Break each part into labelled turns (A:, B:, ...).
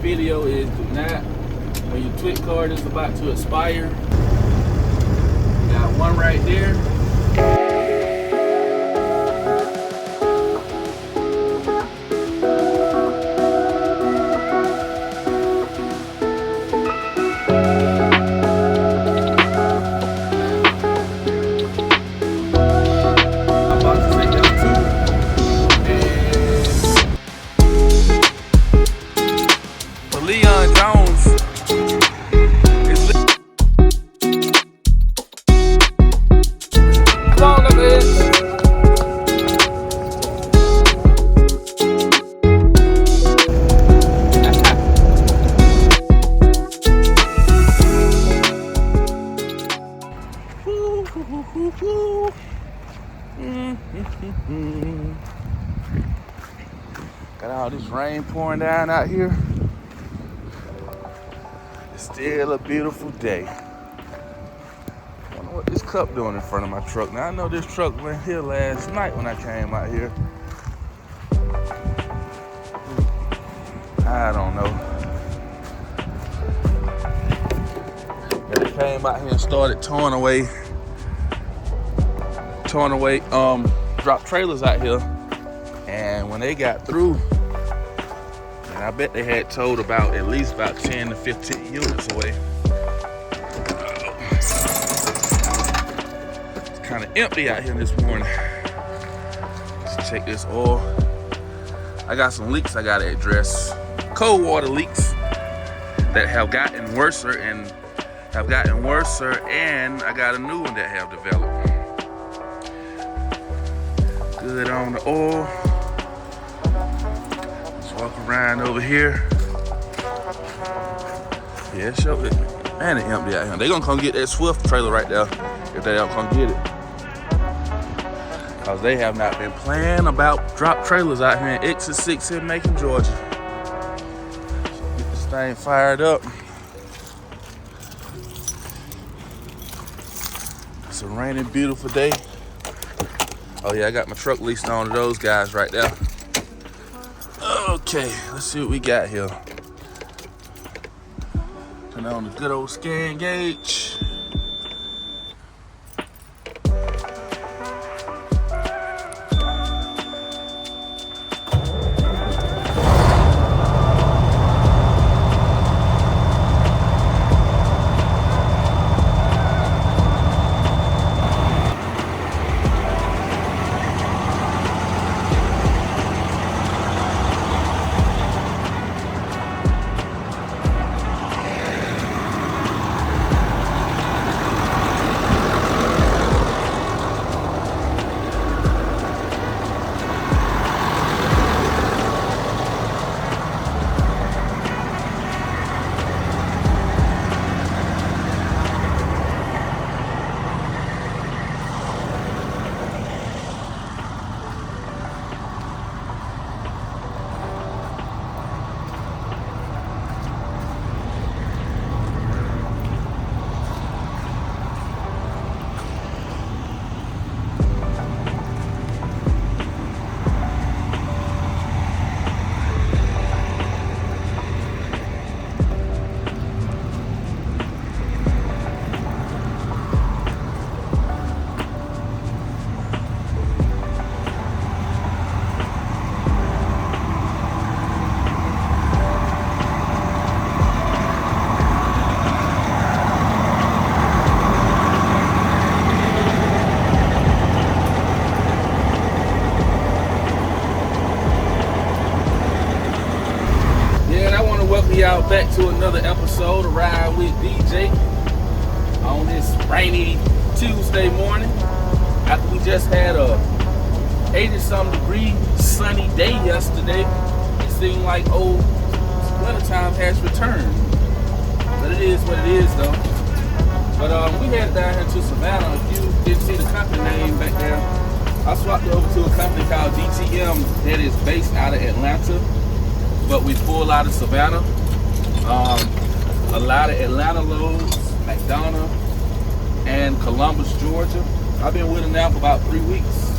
A: video is do not, when your Twic card is about to expire, got one right there. Got all this rain pouring down out here. It's still a beautiful day. I don't know what this cup doing in front of my truck. Now I know this truck went here last night when I came out here. I don't know. But it came out here and started towing away drop trailers out here. And when they got through, and I bet they had towed at least 10 to 15 units away. It's kind of empty out here this morning. Let's check this oil. I got some leaks I gotta address. Cold water leaks that have gotten worse and I got a new one that have developed. Good on the oil. Let's walk around over here. Yeah, show it. Man, it's empty out here. They gonna come get that Swift trailer right there if they don't come get it. Cause they have not been playing about drop trailers out here in Exit 6 in Macon, Georgia. Get this thing fired up. It's a rainy, beautiful day. Oh yeah, I got my truck leased on to those guys right there. Okay, let's see what we got here. Turn on the good old scan gauge. Y'all back to another episode of Ride with DJ on this rainy Tuesday morning after we just had a 80-something degree sunny day yesterday. It seemed like wintertime has returned, but it is what it is though. But we headed down here to Savannah. If you didn't see the company name back there, I swapped over to a company called DTM that is based out of Atlanta, but we pull out of Savannah. A lot of Atlanta loads, McDonough, and Columbus, Georgia. I've been with them now for about 3 weeks.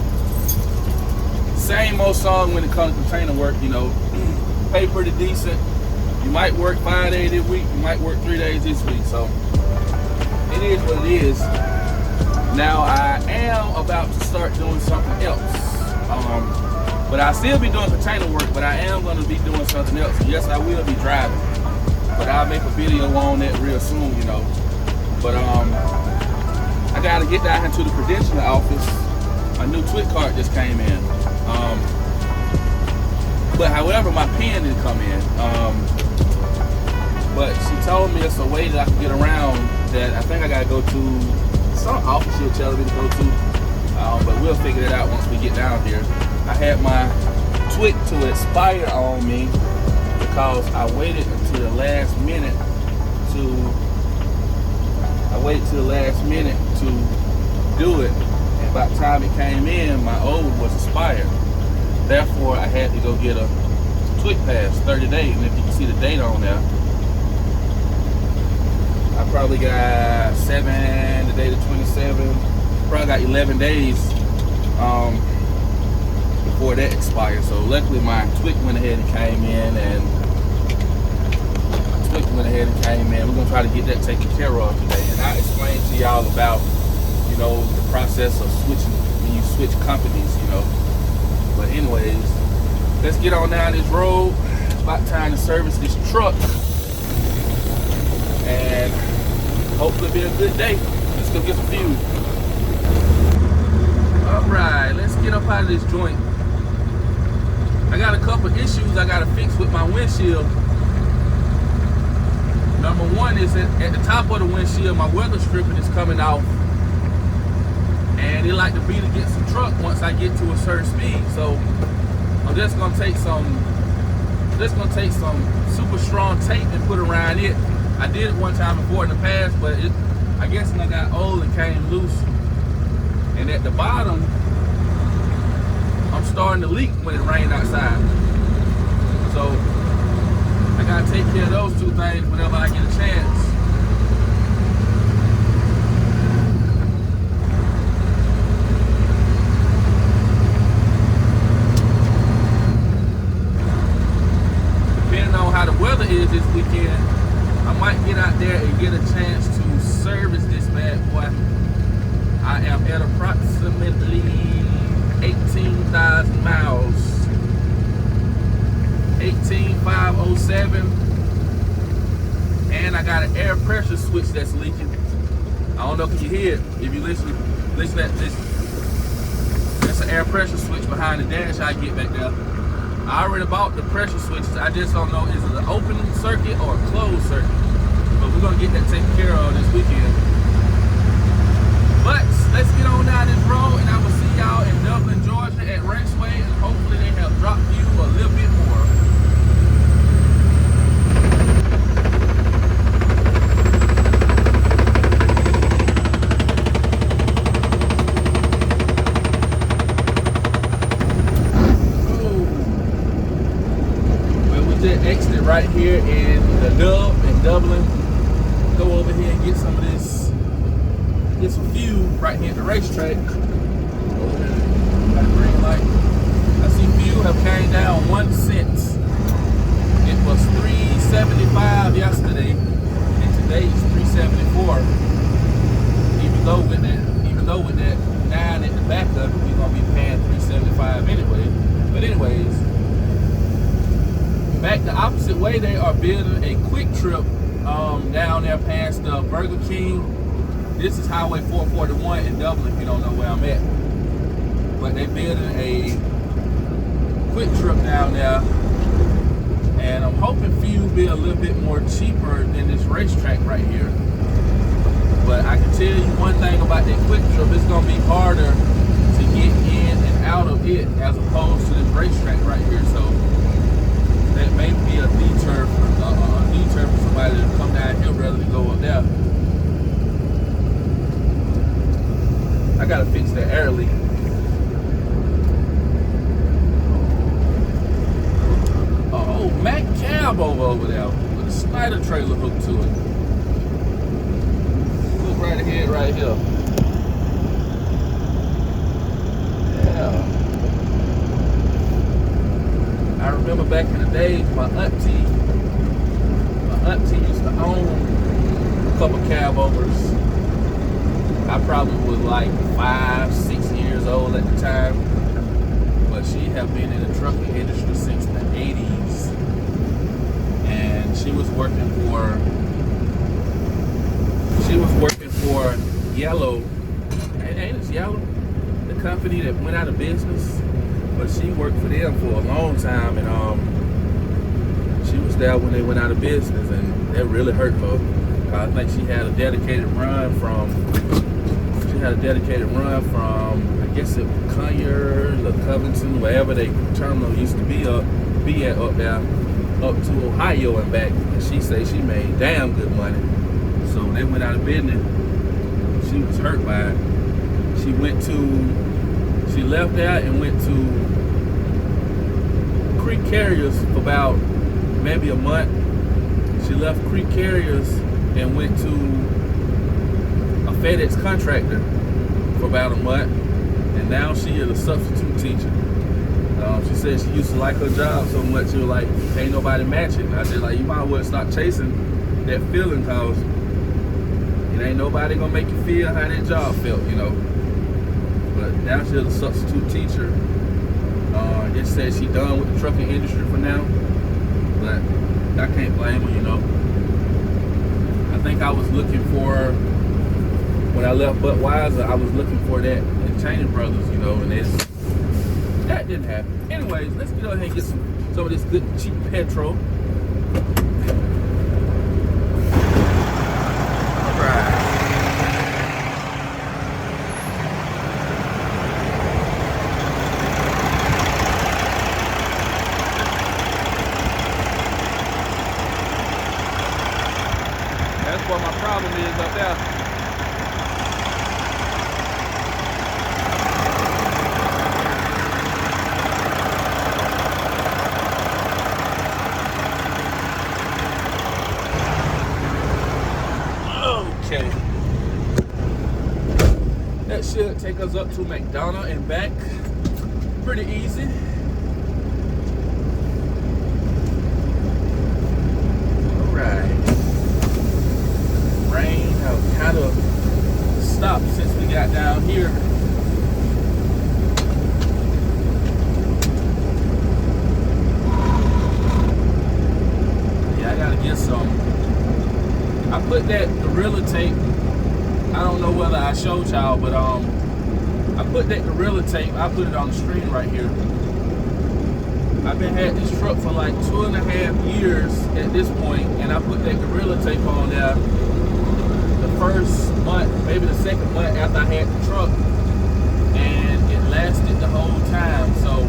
A: Same old song when it comes to container work, you know. Pay pretty decent. You might work 5 days this week, you might work 3 days this week. So it is what it is. Now I am about to start doing something else. But I'll still be doing container work, but I am going to be doing something else. Yes, I will be driving, but I'll make a video on that real soon, you know. But I got to get down into the Credential office. My new Twic card just came in. But however, my pen didn't come in. But she told me it's a way that I can get around that I think I got to go to some office she'll tell me to go to. But we'll figure it out once we get down here. I had my Twic to expire on me because I waited until the last minute to do it. And by the time it came in, my old one was expired. Therefore, I had to go get a Twic pass, 30 days. And if you can see the date on there, I probably got today the 27th, probably got 11 days before that expired. So luckily my Twic went ahead and came in, We're gonna try to get that taken care of today. And I explained to y'all about, you know, the process of switching when you switch companies, you know. But anyways, let's get on down this road. It's about time to service this truck. And hopefully it'll be a good day. Let's go get some fuel. Alright, let's get up out of this joint. I got a couple issues I gotta fix with my windshield. Number one is that at the top of the windshield, my weather stripping is coming off. And it like to beat against the truck once I get to a certain speed. So I'm just gonna take some super strong tape and put around it. I did it one time before in the past, but I guess when I got old, it came loose. And at the bottom, I'm starting to leak when it rains outside. So I gotta take care of those two things whenever I get a chance. Depending on how the weather is this weekend, I might get out there and get a chance to service this bad boy. I am at approximately 18,000 miles. 18,507. And I got an air pressure switch that's leaking. I don't know if you hear it. If you listen at this. That's an air pressure switch behind the dash I get back there. I already bought the pressure switches. I just don't know, is it an open circuit or a closed circuit? But we're gonna get that taken care of this weekend. But let's get on down this road, and I will see y'all in Dublin, Georgia at Raceway, and hopefully they have dropped you a little bit more. Exit right here in the Dub in Dublin. Go over here and get some of this, get some fuel right here at the racetrack. Got a green light. I see fuel have came down 1 cent. It was $3.75 yesterday, and today it's $3.74. Even though with that 9 at the back of it, we're gonna be paying $3.75 anyway. But anyways. Back the opposite way, they are building a quick trip down there past Burger King. This is Highway 441 in Dublin, if you don't know where I'm at. But they're building a quick trip down there. And I'm hoping fuel will be a little bit more cheaper than this racetrack right here. But I can tell you one thing about that quick trip, it's going to be harder to get in and out of it as opposed to this racetrack right here. So that may be a deter for somebody to come down here rather than go up there. I gotta fix that air leak. Oh, Mac cab over there with a Snyder trailer hooked to it. Look right ahead, right here. Yeah. I remember back in the days, my auntie owned a couple cab overs. I probably was like 5, 6 years old at the time, but she had been in the trucking industry since the 80s, and she was working for Yellow. Ain't it Yellow? The company that went out of business, but she worked for them for a long time, and she was there when they went out of business, and that really hurt her. I think she had a dedicated run from I guess it was Conyers or Covington, wherever they terminal used to be at up there, up to Ohio and back. And she said she made damn good money. So they went out of business. She was hurt by it. She left there and went to Creek Carriers for about maybe a month. She left Creek Carriers and went to a FedEx contractor for about a month, and now she is a substitute teacher. She said she used to like her job so much, she was like, ain't nobody matching. I said, like, you might as well stop chasing that feeling, cause it ain't nobody gonna make you feel how that job felt, you know. But now she's a substitute teacher. Just said she done with the trucking industry for now, but I can't blame her, you know. I think I was looking for, when I left Budweiser, I was looking for that in Cheney Brothers, you know, and that didn't happen. Anyways, let's get ahead and get some of this good cheap petrol. All right. That's what my problem is up there. Okay. That should take us up to McDonough and back. Pretty easy. Rain have kind of stopped since we got down here. Yeah, I gotta get some. I put that Gorilla Tape. I don't know whether I showed y'all, but I put that Gorilla Tape. I put it on the screen right here. I've been had this truck for like 2.5 years at this point, and I put that Gorilla Tape on there the first month, maybe the second month after I had the truck, and it lasted the whole time. So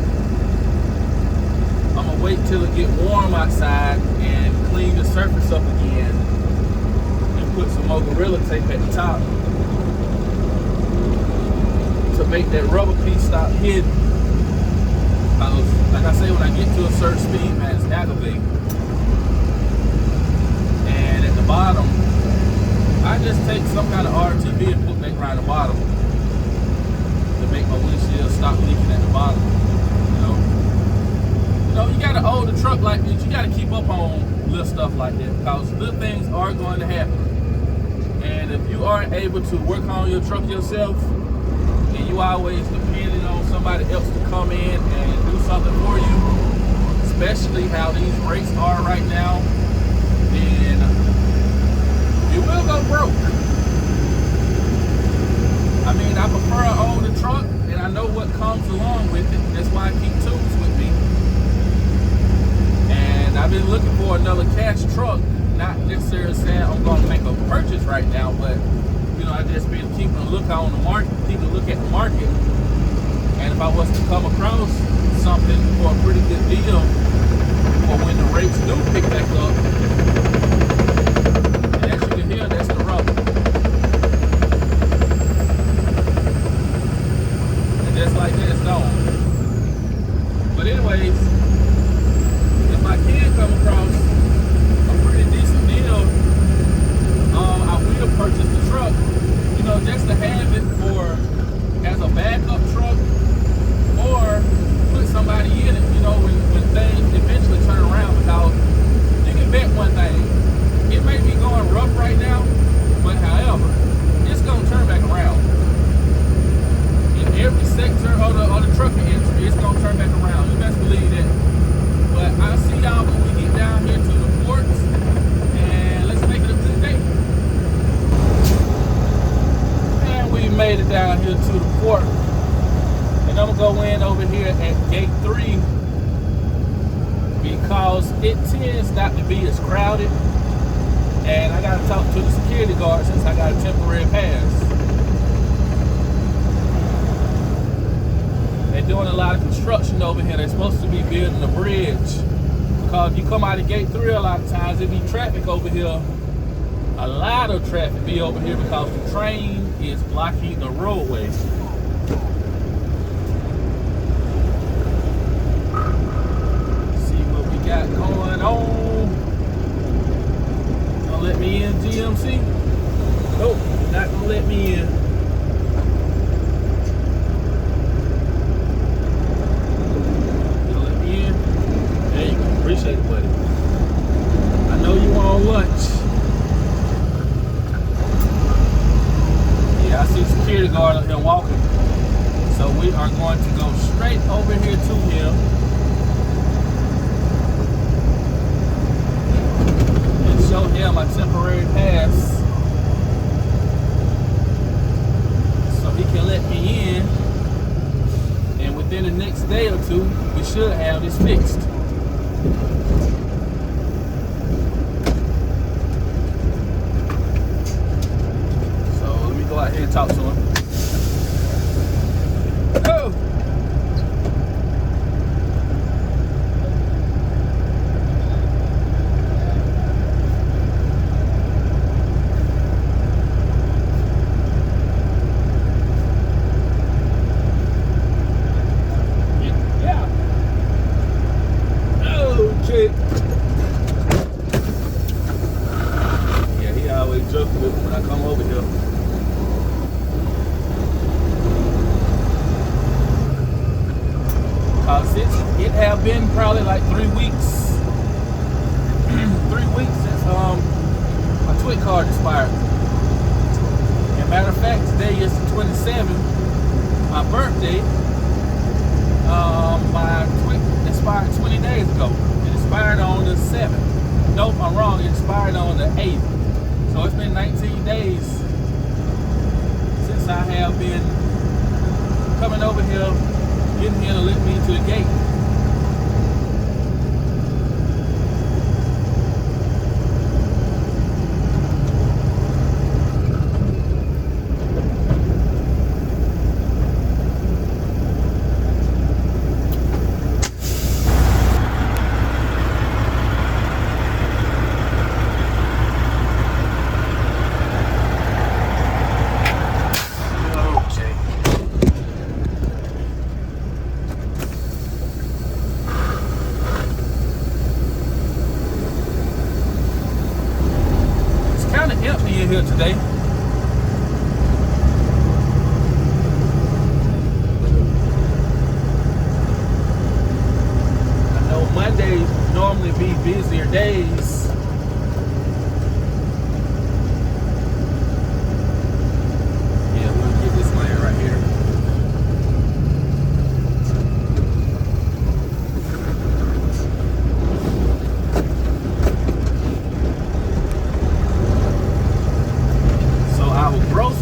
A: I'm gonna wait till it get warm outside and clean the surface up again and put some more Gorilla Tape at the top to make that rubber piece stop hidden. Like I say, when I get to a certain speed, man, it's aggravating. And at the bottom, I just take some kind of RTV and put that around the bottom to make my windshield stop leaking at the bottom. You know, you gotta hold the truck like this. You gotta keep up on little stuff like that, because little things are going to happen. And if you aren't able to work on your truck yourself, and you always depending on somebody else to come in and do something for you, especially how these rates are right now, then you will go broke. I mean, I prefer an older truck, and I know what comes along with it. That's why I keep tools with me. And I've been looking for another cash truck, not necessarily saying I'm going to make a purchase right now, but you know, I just been keeping a look on the market, keeping a look at the market, and if I was to come across something for a pretty good deal, for when the rates do pick back up, and as you can hear, that's the rubber. And just like that, it's gone. But anyways, if I can come across a pretty decent deal, I will purchase the truck, you know, just to have it for as a backup truck, or put somebody in it, you know, when things eventually turn around, because you can bet over here at gate 3 because it tends not to be as crowded, and I gotta talk to the security guard since I got a temporary pass. They're doing a lot of construction over here. They're supposed to be building a bridge, because if you come out of gate 3 a lot of times there be traffic over here. A lot of traffic be over here because the train is blocking the roadway. See what we got going on. Gonna let me in, GMC? Nope, not gonna let me in. Gonna let me in? There you go. Appreciate it, buddy. I know you on lunch. I see security guard up here walking. So we are going to go straight over here to him and show him a temporary pass so he can let me in. And within the next day or two, we should have this fixed. Go out here and talk to him. Oh! Yeah. Okay. Yeah, he always joking with me when I come over here. Since it have been probably like 3 weeks, 3 weeks since my Twic card expired. And matter of fact, today is the 27th, my birthday. My Twic expired 20 days ago. It expired on the 7th. Nope, I'm wrong. It expired on the 8th. So it's been 19 days since I have been coming over here, getting here to let me to the gate. Here today. I know Mondays normally be busier days. Yeah, we'll get this lane right here.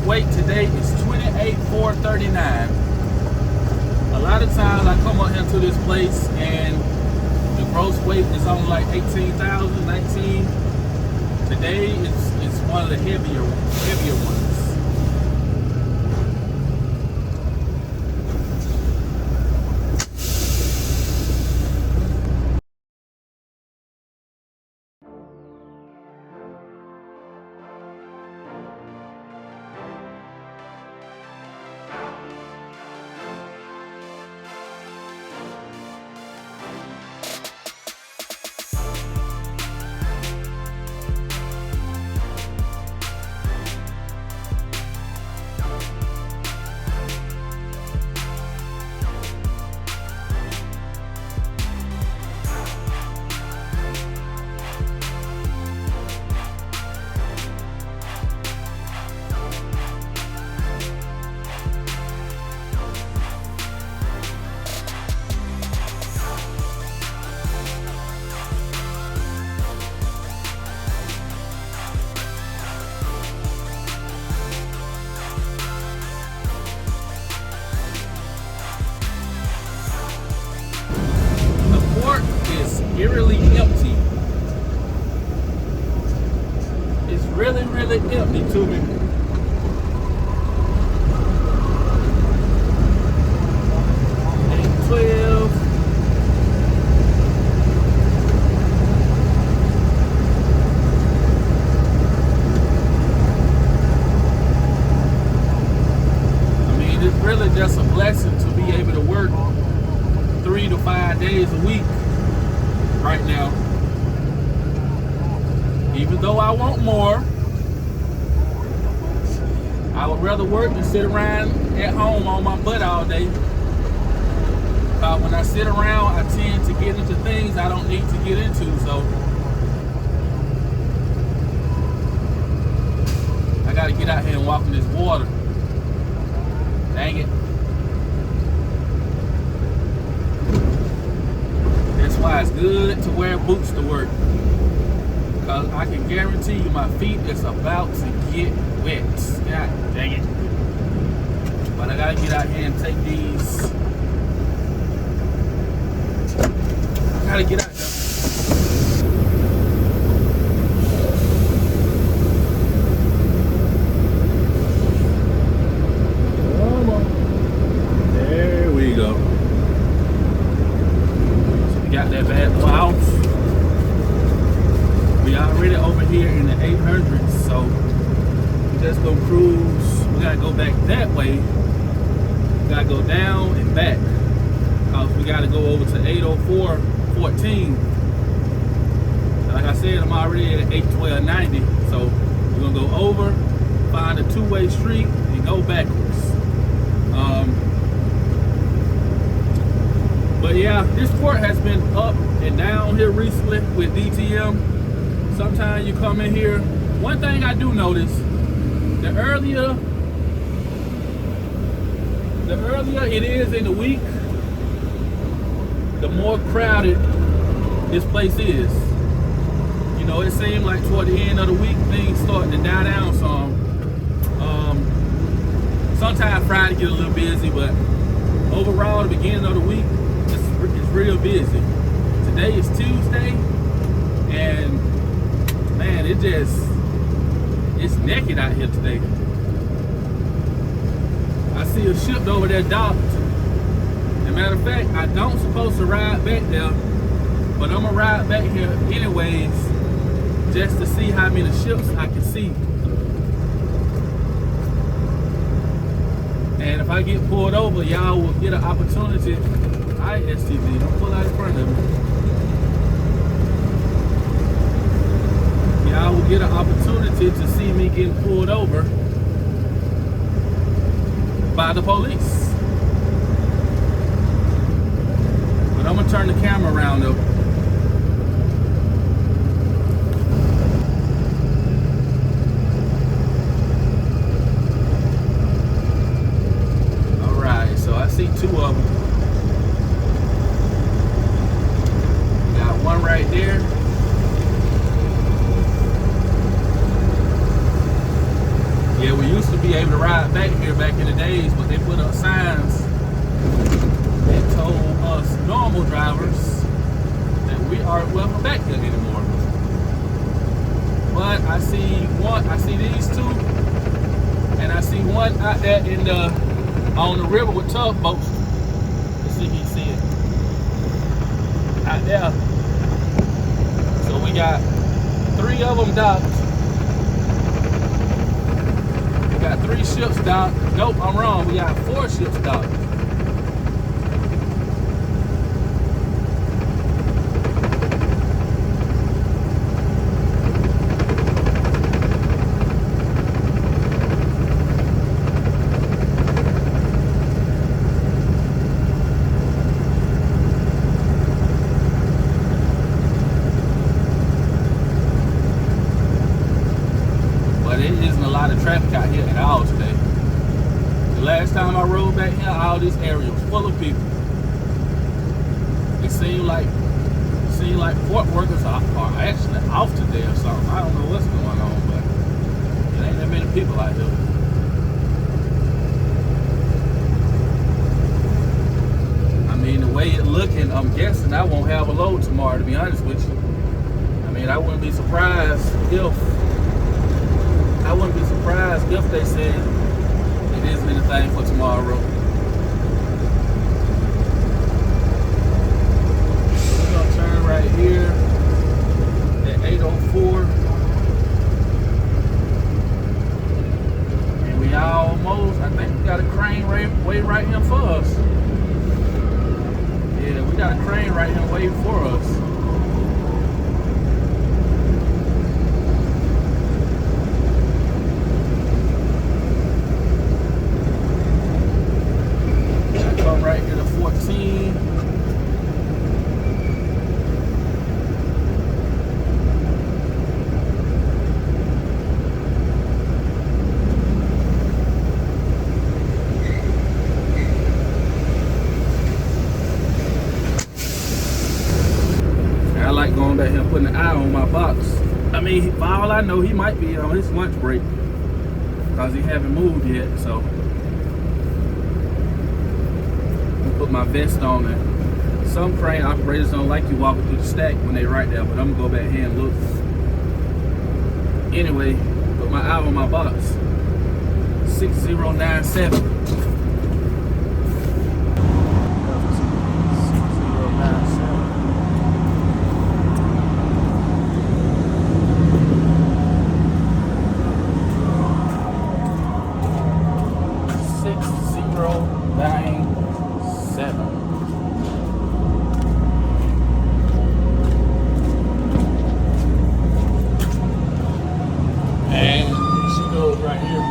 A: Weight today is 28,439. A lot of times I come up here to this place and the gross weight is only like 18,000, 19. Today it's one of the heavier ones. really, really empty to me. Really just a blessing to be able to work 3 to 5 days a week right now. Even though I want more, I would rather work than sit around at home on my butt all day. When I sit around, I tend to get into things I don't need to get into, so I gotta get out here and walk in this water. Dang it. That's why it's good to wear boots to work. Because I can guarantee you my feet is about to get wet. God dang it. But I gotta get out here and take these. I gotta get out there. That bad boy off. We already over here in the 800s, so we just gonna cruise. We gotta go back that way. We gotta go down and back, cause we gotta go over to 804.14. Like I said, I'm already at 812.90, so we're gonna go over, find a two-way street, and go backwards. But yeah, this port has been up and down here recently with DTM. Sometimes you come in here. One thing I do notice, the earlier it is in the week, the more crowded this place is. You know, it seems like toward the end of the week, things start to die down some. Sometimes Friday get a little busy, but overall, the beginning of the week, it's real busy. Today is Tuesday, and man, it's naked out here today. I see a ship over there docked. As a matter of fact, I don't supposed to ride back there, but I'm gonna ride back here anyways, just to see how many ships I can see. And if I get pulled over, y'all will get an opportunity. Alright, STV, don't pull out in front of me. Y'all will get an opportunity to see me getting pulled over by the police. But I'm gonna turn the camera around though. Alright, so I see two of them. Got one right there. Yeah, we used to be able to ride back here back in the days, but they put up signs that told us normal drivers that we aren't welcome back here anymore. But I see these two, and I see one out there in on the river with tugboats. Let's see if you see it. Out there. So we got 3 of them docked. Got 3 ships docked. Nope, I'm wrong. We got 4 ships docked. Traffic out here at all today. The last time I rode back here, all this area was full of people. It seemed like port workers are actually off today or something. I don't know what's going on, but there ain't that many people out here. I mean, the way it's looking, I'm guessing I won't have a load tomorrow, to be honest with you. I mean, I wouldn't be surprised if I wouldn't be surprised if they said it isn't anything for tomorrow. We're gonna turn right here at 8:04. And we almost, I think we got a crane way right here for us. Yeah, we got a crane right here waiting for us. Right here to 14. I like going back here and putting an eye on my box. I mean, for all I know, he might be on his lunch break because he haven't moved yet, so. Put my vest on, and some crane operators don't like you walking through the stack when they right there, but I'm gonna go back here and look. Anyway, put my eye on my box. 6097. 6097. And she goes right here.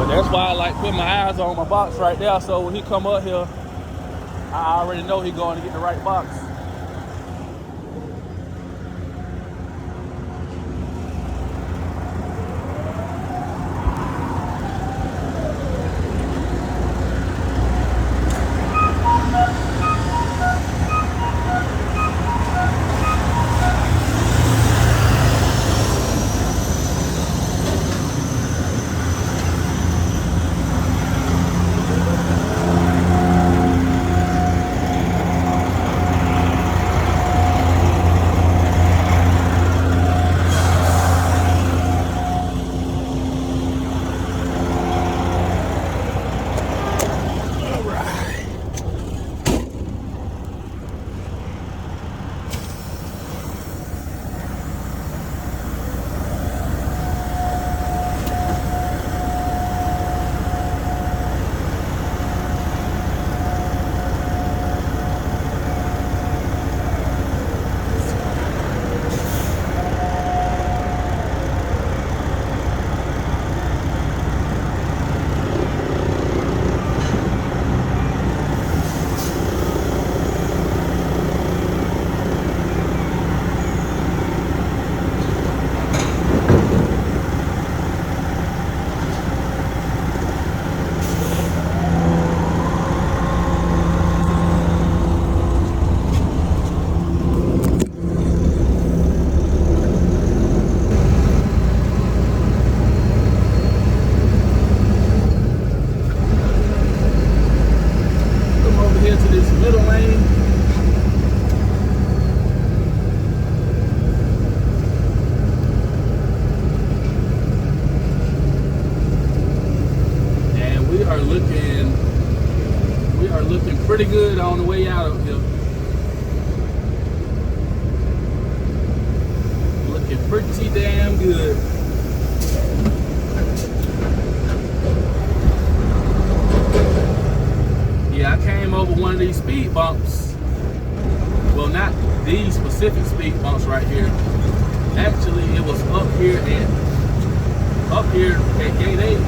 A: That's why I like putting my eyes on my box right there, so when he come up here, I already know he's going to get the right box. Pretty good on the way out of here. Looking pretty damn good. Yeah, I came over one of these speed bumps. Well, not these specific speed bumps right here. Actually, it was up here at gate 8.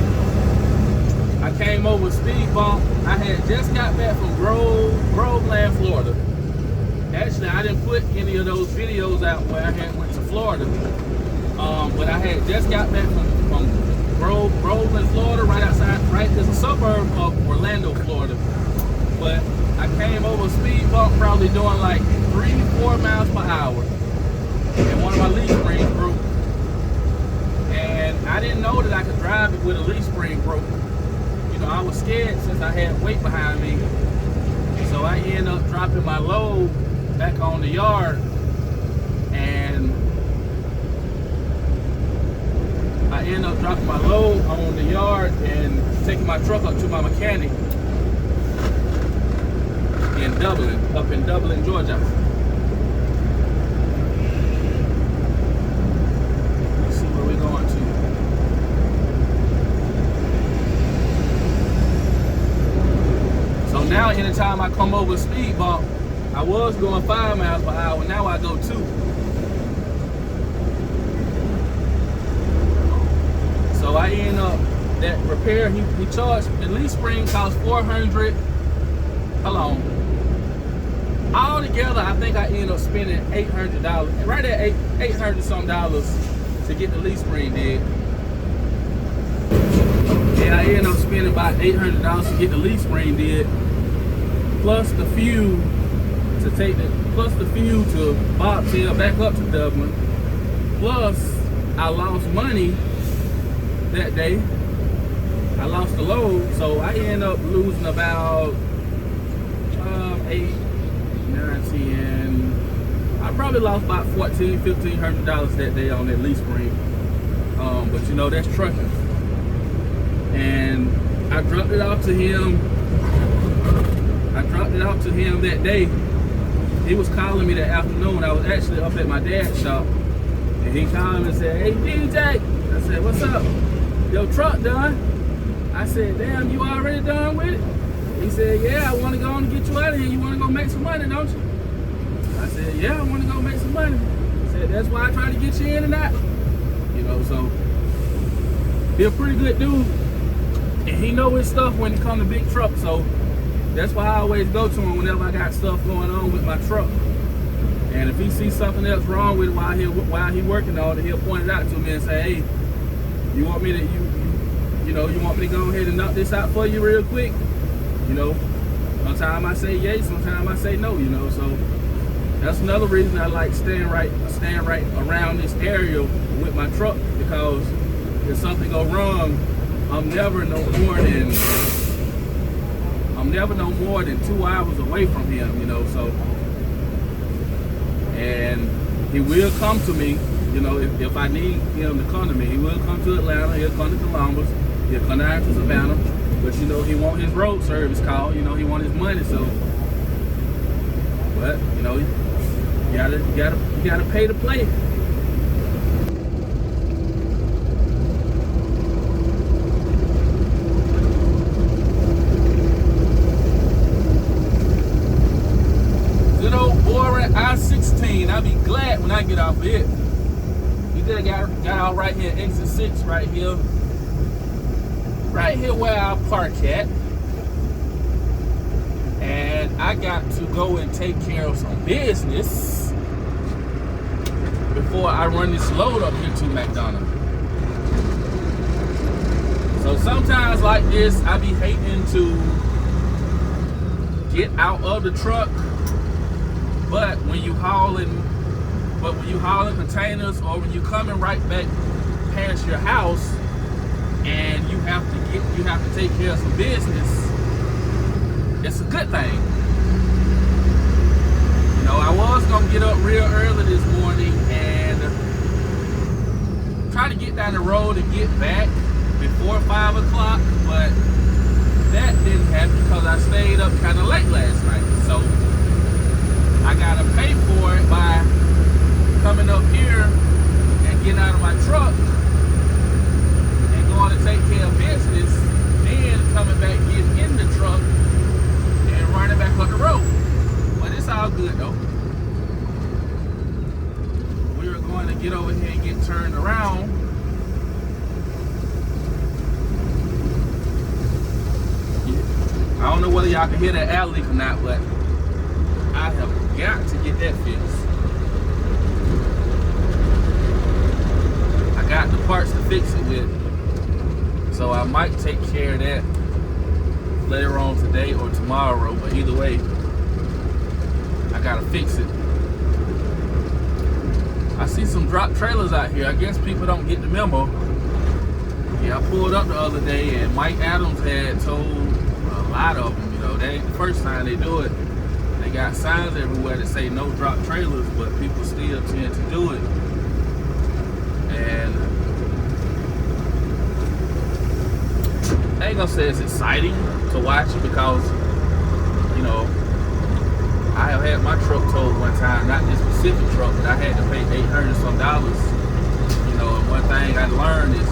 A: I came over a speed bump. I had just got back from Groveland, Florida. Actually, I didn't put any of those videos out where I had went to Florida. But I had just got back from Groveland, Florida, right, there's a suburb of Orlando, Florida. But I came over a speed bump, probably doing like 3-4 miles per hour. And one of my leaf springs broke. And I didn't know that I could drive it with a leaf spring broke. You know, I was scared since I had weight behind me. So I ended up dropping my load back on the yard. And I ended up dropping my load on the yard and taking my truck up to my mechanic up in Dublin, Georgia. Let's see where we're going to. So now anytime I come over a speed bump, I was going 5 miles per hour, now I go 2. So I end up, that repair, he charged, the leaf spring cost $400. Hold on. All together, I think I ended up spending $800, right at $800 some dollars to get the leaf spring did. And I ended up spending about $800 to get the leaf spring did, plus the fuel to bobtail back up to Dublin. Plus, I lost money that day. I lost the load, so I ended up losing about 8, 9, 10. I probably lost about $1,400, $1,500 that day on that leaf spring. But you know, that's trucking. And I dropped it off to him. That day. He was calling me that afternoon. I was actually up at my dad's shop, and he called me and said, "Hey DJ," I said, "What's up? Your truck done?" I said, "Damn, you already done with it?" He said, "Yeah, I want to go on and get you out of here. You want to go make some money, don't you?" I said, "Yeah, I want to go make some money." He said, "That's why I try to get you in and out." You know, so he's a pretty good dude, and he know his stuff when it comes to big trucks. So that's why I always go to him whenever I got stuff going on with my truck. And if he sees something else wrong with it while he working on it, he'll point it out to me and say, "Hey, you want me to you want me to go ahead and knock this out for you real quick?" You know, sometimes I say yay, sometimes I say no. You know, so that's another reason I like staying right around this area with my truck, because if something go wrong, I'm never no more than 2 hours away from him, you know. So, and he will come to me, you know, if I need him to come to me. He will come to Atlanta, he'll come to Columbus, he'll come down to Savannah, but you know, he want his road service call, you know, he want his money. So, but you know, you gotta pay to play. I-16, I'll be glad when I get off it. You just got out right here, exit 6 right here where I park at. And I got to go and take care of some business before I run this load up here to McDonald's. So sometimes like this, I be hating to get out of the truck. But when you hauling containers, or when you coming right back past your house, and you have to take care of some business, it's a good thing. You know, I was gonna get up real early this morning and try to get down the road and get back before 5 o'clock, but that didn't happen because I stayed up kind of late last night. So I gotta pay for it by coming up here and getting out of my truck and going to take care of business, then coming back, getting in the truck and running back on the road. But it's all good though. We're going to get over here and get turned around. I don't know whether y'all can hear that alley or not, but I have got to get tomorrow, but either way, I gotta fix it. I see some drop trailers out here. I guess people don't get the memo. Yeah, I pulled up the other day and Mike Adams had told a lot of them, you know, that ain't the first time they do it. They got signs everywhere that say no drop trailers, but people still tend to do it. And I ain't gonna say it's exciting to watch it because, you know, I have had my truck towed one time, not this specific truck, but I had to pay $800 some. You know, and one thing I learned is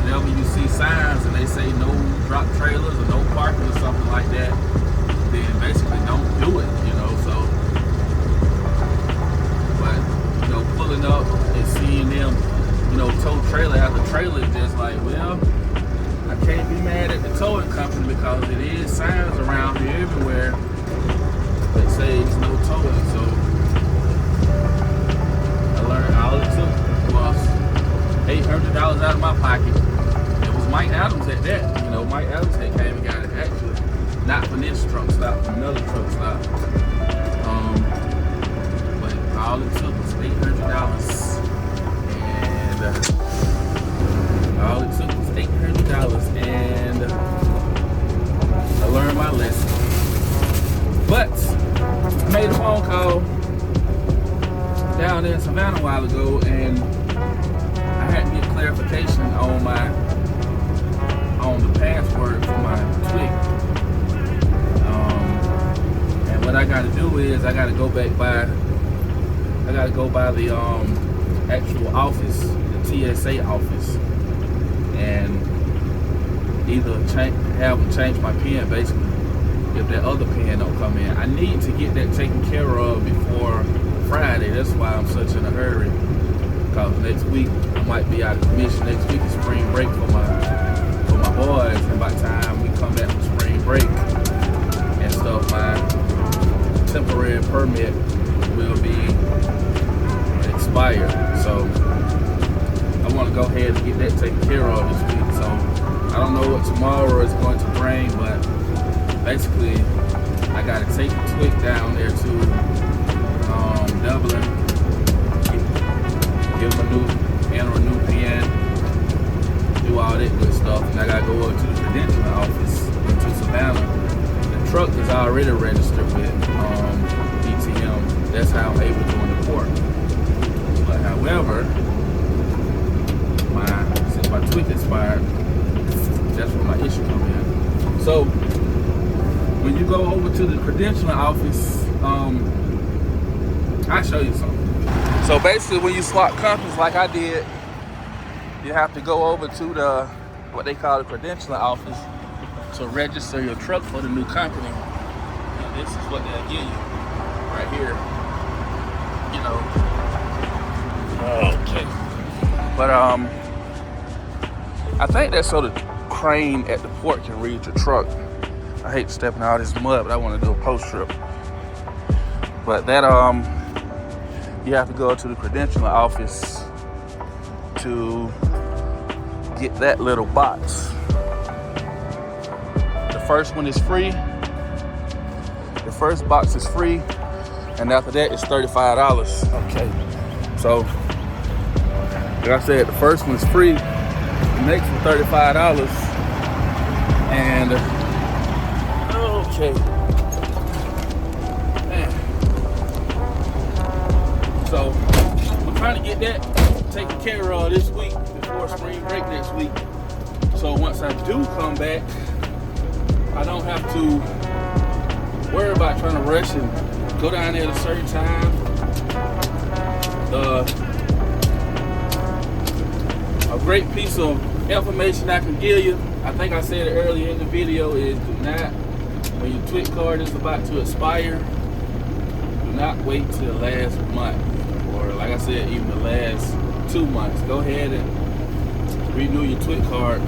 A: whenever you see signs and they say no drop trailers or no parking or something like that, then basically don't do it, you know. So, but, you know, pulling up and seeing them, you know, tow trailer after trailer is just like, well, I can't be mad at the towing company because it is signs around here everywhere that says no towing. So I learned all it took was $800 out of my pocket. It was Mike Adams at that. You know, Mike Adams had came and got it actually, not from this truck stop, from another truck stop. But all it took was $800, and all it took was $800, and I learned my lesson. But I made a phone call down there in Savannah a while ago, and I had to get clarification on the password for my Twic. And what I got to do is I got to go by the actual office, the TSA office, and either have them change my PIN basically. If that other pen don't come in, I need to get that taken care of before Friday. That's why I'm such in a hurry, because next week I might be out of commission. Next week is spring break for my boys, and by the time we come back from spring break and stuff, my temporary permit will be expired. So I want to go ahead and get that taken care of this week. So I don't know what tomorrow is going to bring, but basically, I gotta take the Twic down there to Dublin, give them enter a new PN, do all that good stuff, and I gotta go over to the Credential office to Savannah. The truck is already registered with ETM. That's how I'm able to go in the port. But however, since my Twic expired, that's where my issue comes in. So when you go over to the credentialing office, I'll show you something. So basically, when you swap companies like I did, you have to go over to what they call the credentialing office to register your truck for the new company. And this is what they'll give you right here. You know. Okay. But I think that's so the crane at the port can read your truck. I hate stepping out of this mud, but I want to do a post trip. But that you have to go to the credentialing office to get that little box. The first one is free. The first box is free, and after that it's $35. Okay. So, like I said, the first one is free. The next one $35, and okay. Man. So I'm trying to get that taken care of this week before spring break next week. So once I do come back, I don't have to worry about trying to rush and go down there at a certain time. A great piece of information I can give you, I think I said it earlier in the video, is do not, when your Twic card is about to expire, do not wait till the last month, or like I said, even the last 2 months. Go ahead and renew your Twic card,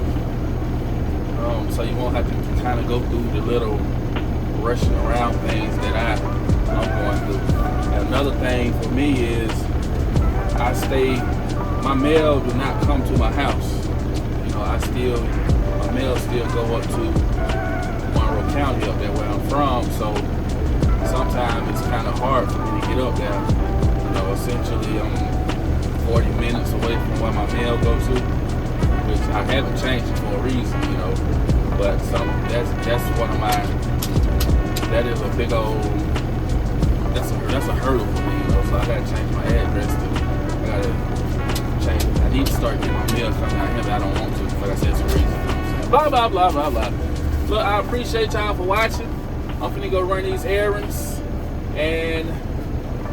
A: so you won't have to kind of go through the little rushing around things that I'm going through. And another thing for me is my mail do not come to my house. You know, my mail still go up to one county up there where I'm from, so sometimes it's kind of hard for me to get up there. You know, essentially I'm 40 minutes away from where my mail go to, which I haven't changed it for a reason, you know. But that's one of my, that is a big old, that's a hurdle for me, you know. So I gotta change my address I gotta change. I need to start getting my mail coming out here, but I don't want to. Like I said, it's a reason. You know what I'm saying? Blah blah blah blah blah. Look, I appreciate y'all for watching. I'm finna go run these errands, and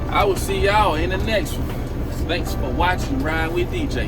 A: I will see y'all in the next one. Thanks for watching Ride with DJ.